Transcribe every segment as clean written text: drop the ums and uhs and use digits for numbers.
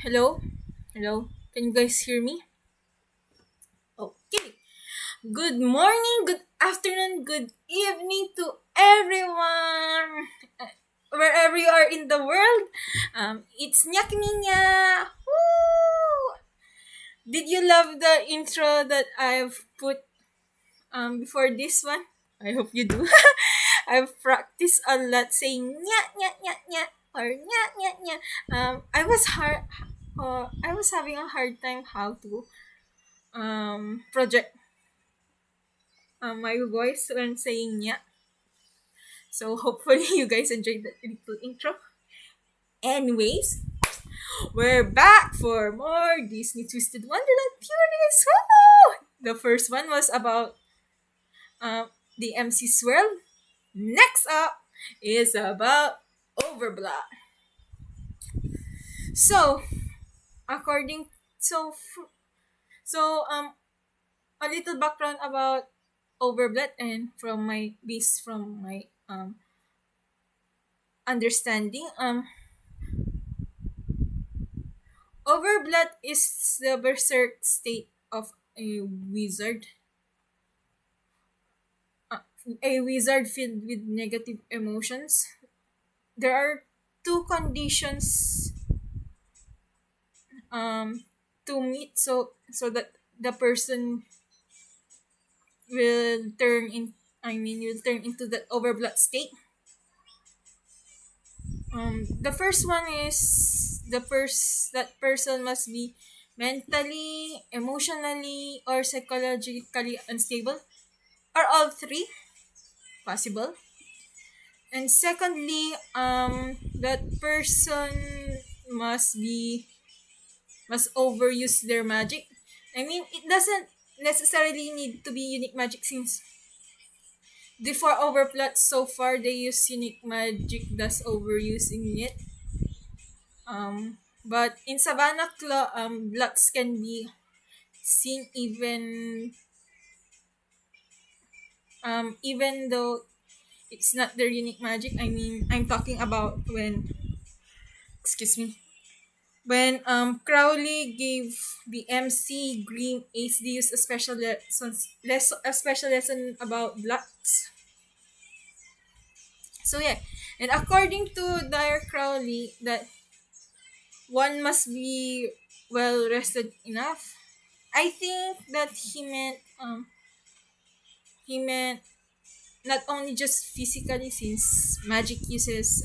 Hello? Hello? Can you guys hear me? Okay. Good morning, good afternoon, good evening to everyone. Wherever you are in the world. It's Nyak Ninya. Woo! Did you love the intro that I've put before this one? I hope you do. I've practiced a lot saying nya nya nya nya or nya nya nya. I was having a hard time how to project my voice when saying nya. So hopefully you guys enjoyed that little intro. Anyways, we're back for more Disney Twisted Wonderland theories. Woo! The first one was about um, the MC Swirl. Next up is about Overblot. So, according so f- so a little background about Overblot and from my understanding. Overblood is the berserk state of uh, a wizard filled with negative emotions. There are two conditions to meet so that the person will turn in will turn into that overblood state. The first one is that person must be mentally, emotionally, or psychologically unstable, or all three possible. And secondly, that person must be must overuse their magic. I mean, it doesn't necessarily need to be unique magic since before overplot so far they use unique magic thus overusing it. But in Savannah Claw, blots can be seen even though it's not their unique magic. I mean, I'm talking about excuse me, when Crowley gave the MC Green Ace they used a special lesson about blots. So yeah, and according to Dyer Crowley, that one must be well rested enough. I think that he meant not only just physically since magic uses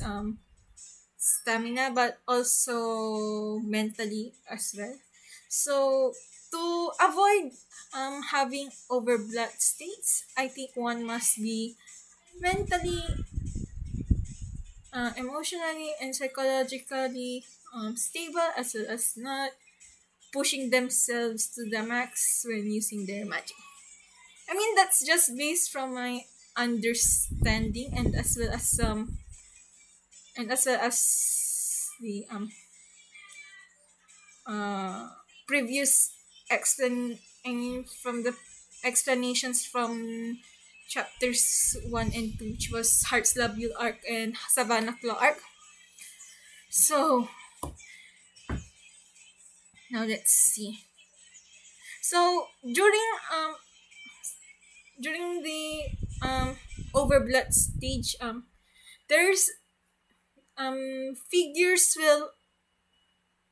stamina but also mentally as well. So to avoid having overblood states, I think one must be mentally, emotionally, and psychologically stable as well as not pushing themselves to the max when using their magic. I mean that's just based from my understanding and as well as the previous from the explanations from chapters 1 and 2, which was Heart's Labule arc and Savannah Claw arc. So now let's see. So during the overblood stage, there's figures will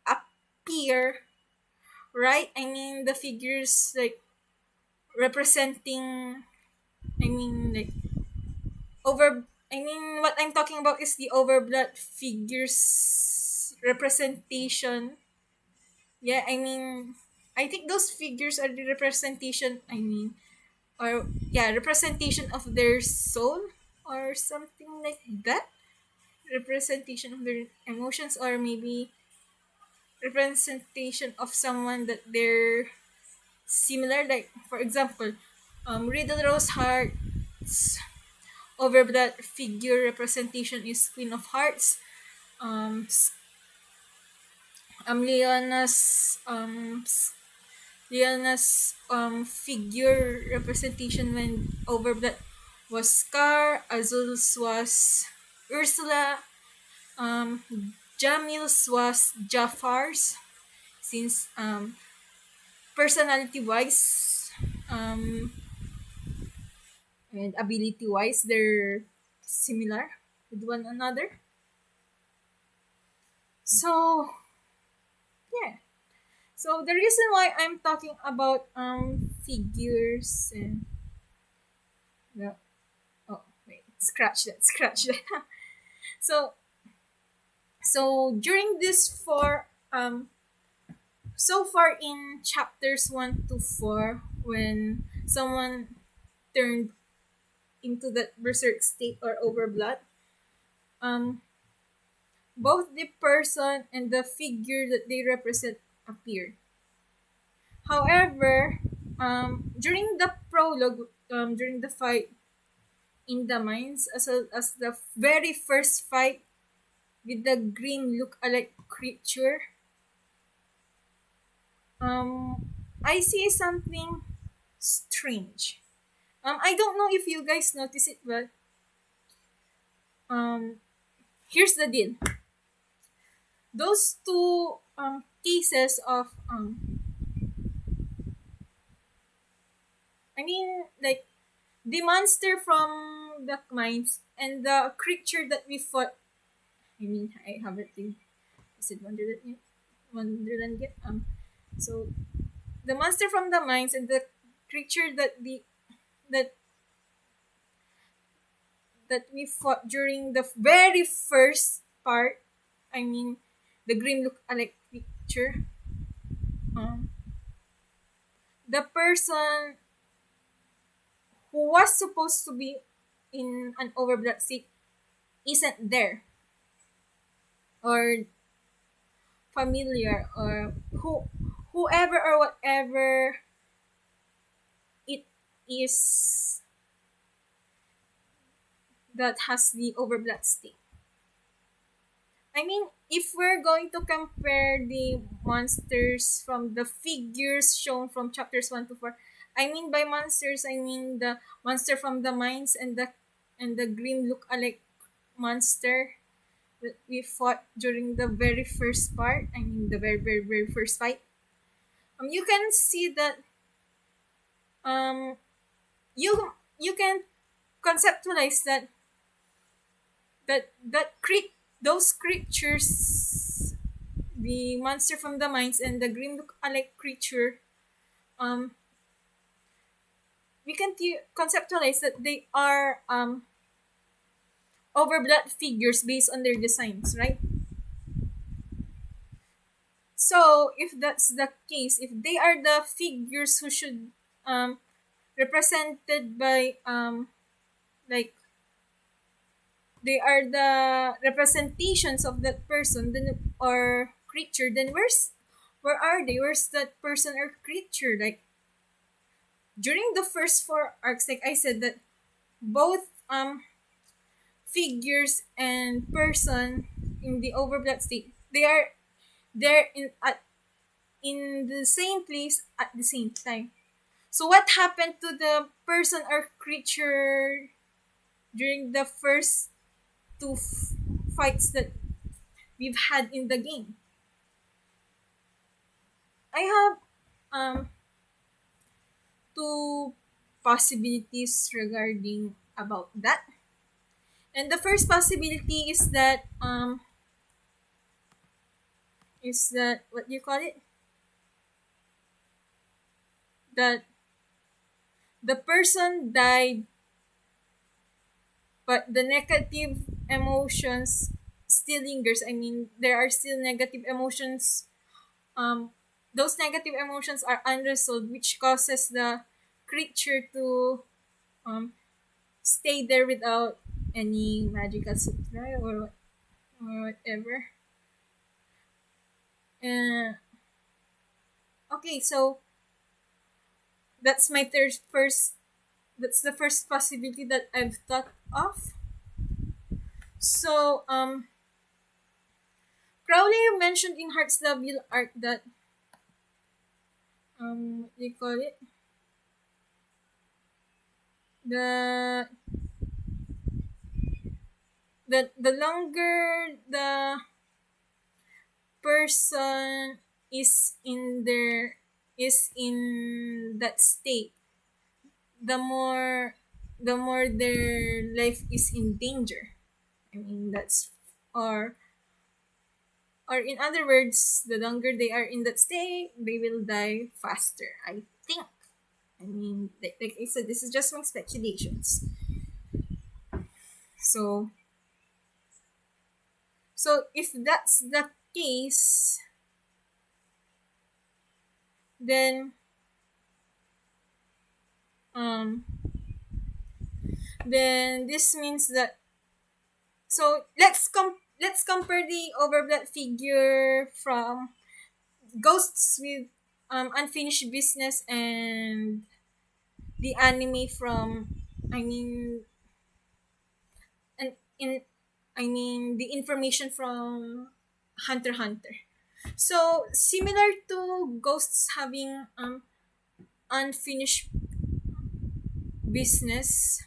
appear, right? I mean the figures like representing, I mean like over I mean what I'm talking about is the overblood figures representation. Yeah, I mean I think those figures are the representation, or yeah, representation of their soul or something like that. Representation of their emotions, or maybe representation of someone that they're similar, like for example, Riddle Rose Hearts overblood figure representation is Queen of Hearts. um Leona's figure representation when overblood was Scar. Azul's was Ursula. um Jamil's was Jafar's. since personality wise, um, and ability wise, they're similar with one another. So yeah. So the reason why I'm talking about figures and the oh wait, scratch that. so during this four so far in chapters 1 to 4, when someone turned into that berserk state or overblood, um both the person and the figure that they represent appear. However, during the prologue, during the fight in the mines, as the very first fight with the green look-alike creature, I see something strange. I don't know if you guys notice it, but um, here's the deal. Those two cases of I mean, like the monster from the mines and the creature that we fought. I mean, I haven't think. Is it Wonderland yet? Wonderland yet? So the monster from the mines and the creature that that we fought during the very first part. I mean, the green look alike creature. Um, the person who was supposed to be in an overblood state isn't there, or familiar, or whoever or whatever it is that has the overblood state. I mean, if we're going to compare the monsters from the figures shown from chapters 1 to 4, I mean by monsters, I mean the monster from the mines and the green look-alike monster that we fought during the very first part. I mean the very first fight. You can see that um you can conceptualize those creatures, the monster from the mines and the green look-alike creature, um we can conceptualize that they are overblood figures based on their designs, right? So if that's the case, if they are the figures who should represented by like they are the representations of that person, then or creature, then where are they? Where's that person or creature? Like during the first four arcs, like I said, that both figures and person in the overblood state, they're in the same place at the same time. So what happened to the person or creature during the first two fights that we've had in the game? I have two possibilities regarding about that. And the first possibility is that what do you call it? That the person died, but the negative emotions still lingers. I mean, there are still negative emotions. Those negative emotions are unresolved, which causes the creature to um, stay there without any magical sutra or whatever. Uh, okay, so that's my third first. That's the first possibility that I've thought of. So Crowley mentioned in Heart's Devil Art that what do you call it? The the longer the person is in their is in that state, the more their life is in danger. I mean that's or or in other words, the longer they are in that state, they will die faster. I think. I mean, like I said, this is just my speculations. So if that's the case, then um this means that let's compare the Overblot figure from Ghosts with Unfinished Business and the anime from I mean and in I mean the information from Hunter x Hunter. So similar to Ghosts having unfinished business,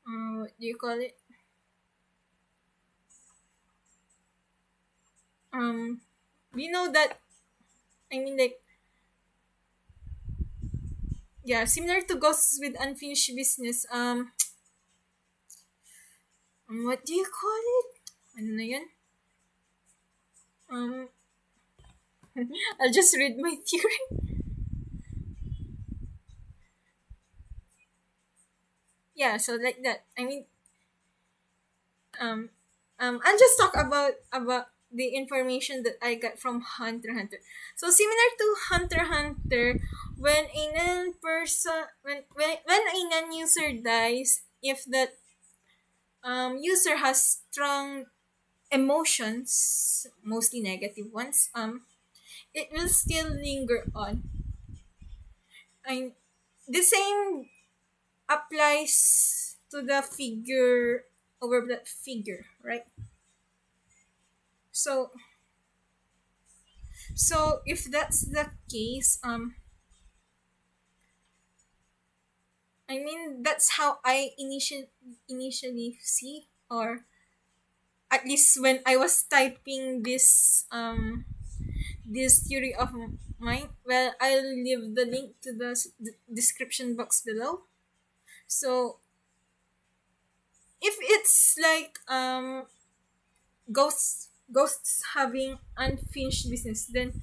what do you call it? Um, we know that I mean like yeah, similar to Ghosts with unfinished business. What do you call it? Ano na yun? Um, I'll just read my theory. Yeah, so like that. I mean, um, I'll just talk about the information that I got from Hunter x Hunter. So similar to Hunter x Hunter, when a non person when a non user dies, if that user has strong emotions, mostly negative ones, it will still linger on. I the same applies to the figure over that figure, right? So if that's the case, I mean that's how I initially see, or at least when I was typing this theory of mine. Well, I'll leave the link to the description box below. So if it's like ghosts having unfinished business, then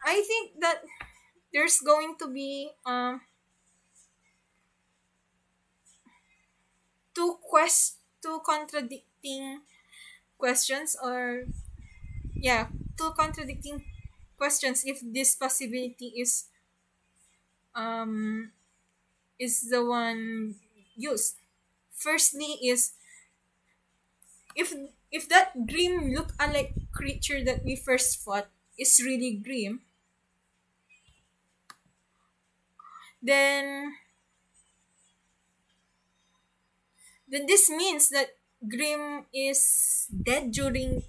I think that there's going to be two contradicting questions, or yeah, two contradicting questions if this possibility um is the one used. Firstly is if that grim look alike creature that we first fought is really grim, then this means that Grim is dead during.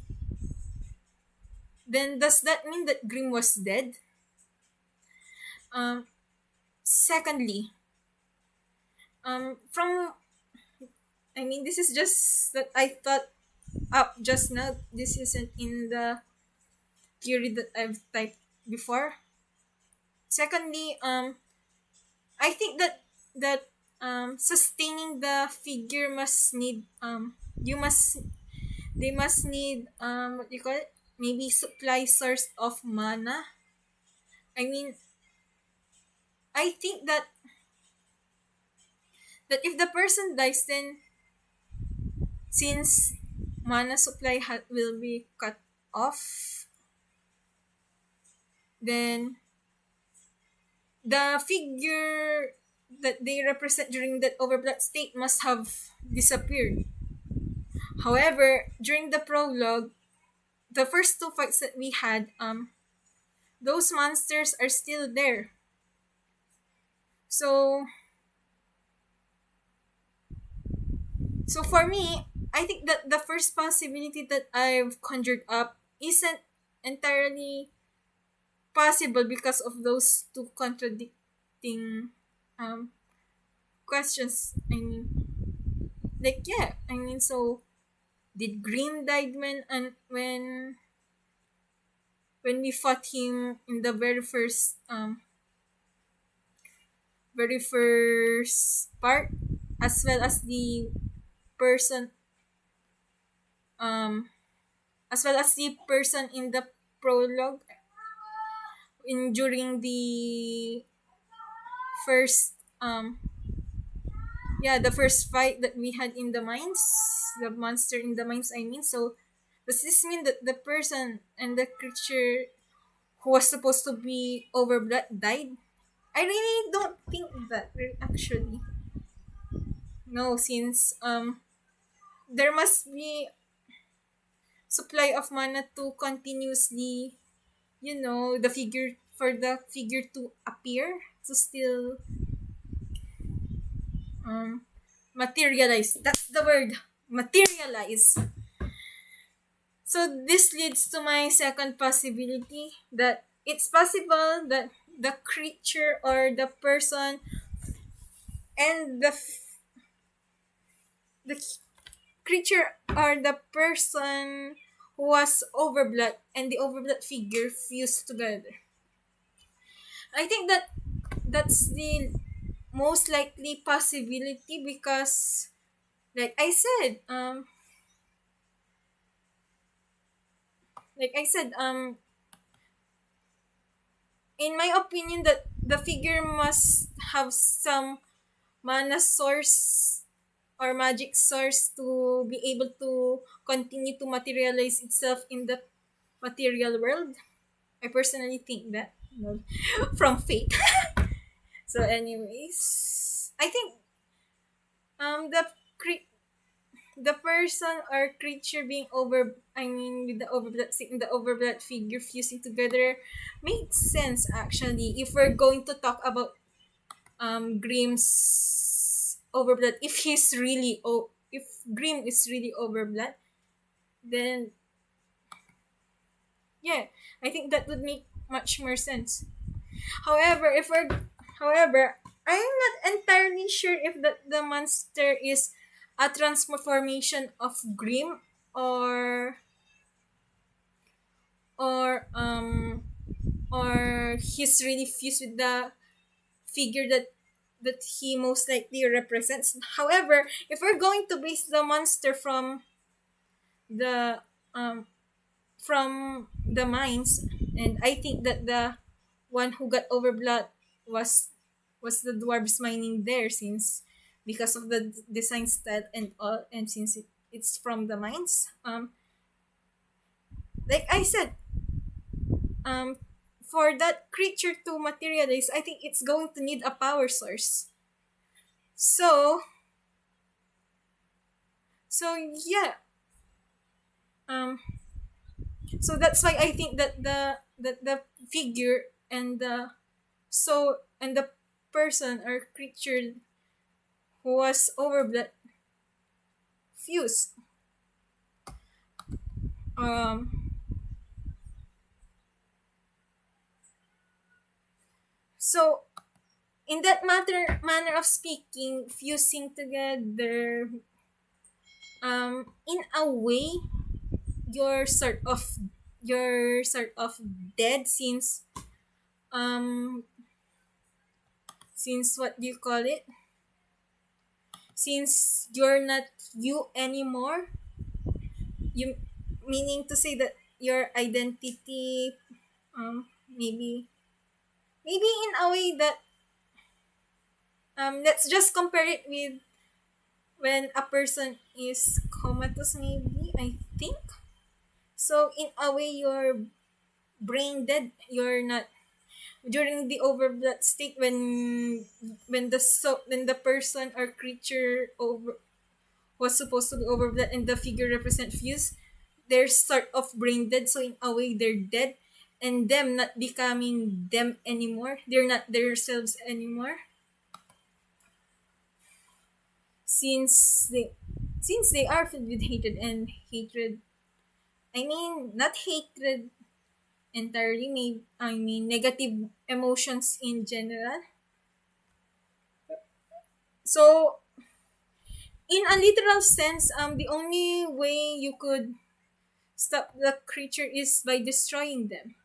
Then does that mean that Grim was dead? Um, Secondly, from I mean this is just that I thought up just now. This isn't in the theory that I've typed before. Secondly, I think that sustaining the figure must need you must they must need what do you call it, maybe supply source of mana. I mean I think that if the person dies, then since mana supply will be cut off, then the figure that they represent during that overblood state must have disappeared. However, during the prologue, the first two fights that we had, those monsters are still there. So for me, I think that the first possibility that I've conjured up isn't entirely possible because of those two contradicting um questions. I mean, like yeah, I mean, so did Green died when when we fought him in the very first part, as well as the person um in the prologue, in during the first the first fight that we had in the mines, the monster in the mines, I mean. So does this mean that the person and the creature who was supposed to be Overblot died? I really don't think that, actually. No, since there must be supply of mana to continuously, the figure, for the figure to appear, to still um materialize. That's the word. Materialize. So this leads to my second possibility, that it's possible that the creature or the person and the creature or the person who was Overblood and the Overblood figure fused together. I think that that's the most likely possibility, because like I said, like I said, in my opinion, that the figure must have some mana source or magic source to be able to continue to materialize itself in the material world. I personally think that, from fate. So, anyways, I think the cre- the person or creature being with the overblood figure fusing together makes sense, actually, if we're going to talk about Grimm's overblood. If Grimm is really overblood, then yeah, I think that would make much more sense. However, I'm not entirely sure if the monster is a transformation of Grimm, or or um or he's really fused with the figure that he most likely represents. However, if we're going to base the monster the from the mines, and I think that the one who got overblood was the dwarves mining there, since because of the design style and all, and since it's from the mines. Like I said, um for that creature to materialize, I think it's going to need a power source. So so yeah, um so that's why I think that the figure and the person or creature who was overblood fused. Um, so in that manner of speaking, fusing together, in a way, you're sort of you're sort of dead, um since what do you call it? Since you're not you anymore, you meaning to say that your identity, maybe in a way that, let's just compare it with when a person is comatose, maybe, I think. So in a way, you're brain dead. You're not during the overblood state, when the person or creature over was supposed to be overblood and the figure represent fuse. They're sort of brain dead, so in a way they're dead, and them not becoming them anymore. They're not themselves anymore, since they are filled with hatred, and hatred, I mean, not hatred entirely, I mean negative emotions in general. So in a literal sense, the only way you could stop the creature is by destroying them.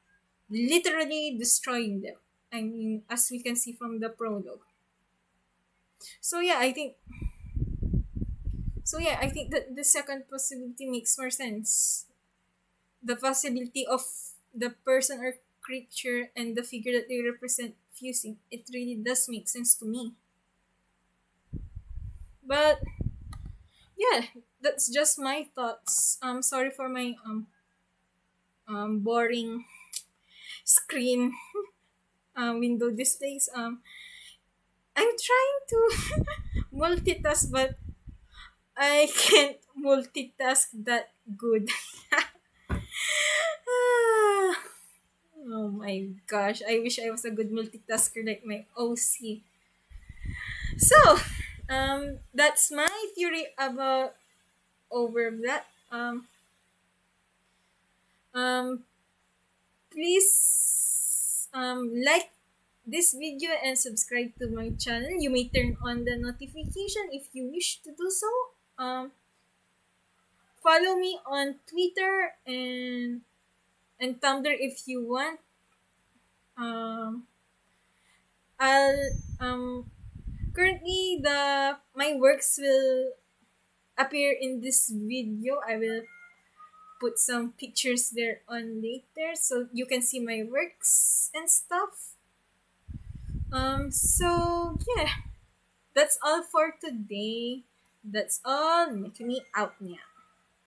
literally destroying them. I mean, as we can see from the prologue. So yeah, I think I think that the second possibility makes more sense. The possibility of the person or creature and the figure that they represent fusing, it really does make sense to me. But yeah, that's just my thoughts. Sorry for my boring screen window displays. I'm trying to multitask, but I can't multitask that good. Ah, oh my gosh, I wish I was a good multitasker like my OC. So, that's my theory about Overblot. Um, please like this video and subscribe to my channel. You may turn on the notification if you wish to do so. Follow me on Twitter and Tumblr if you want. Um, I'll currently the my works will appear in this video. I will put some pictures there on later so you can see my works and stuff. So yeah, that's all for today. That's all. Make me out now.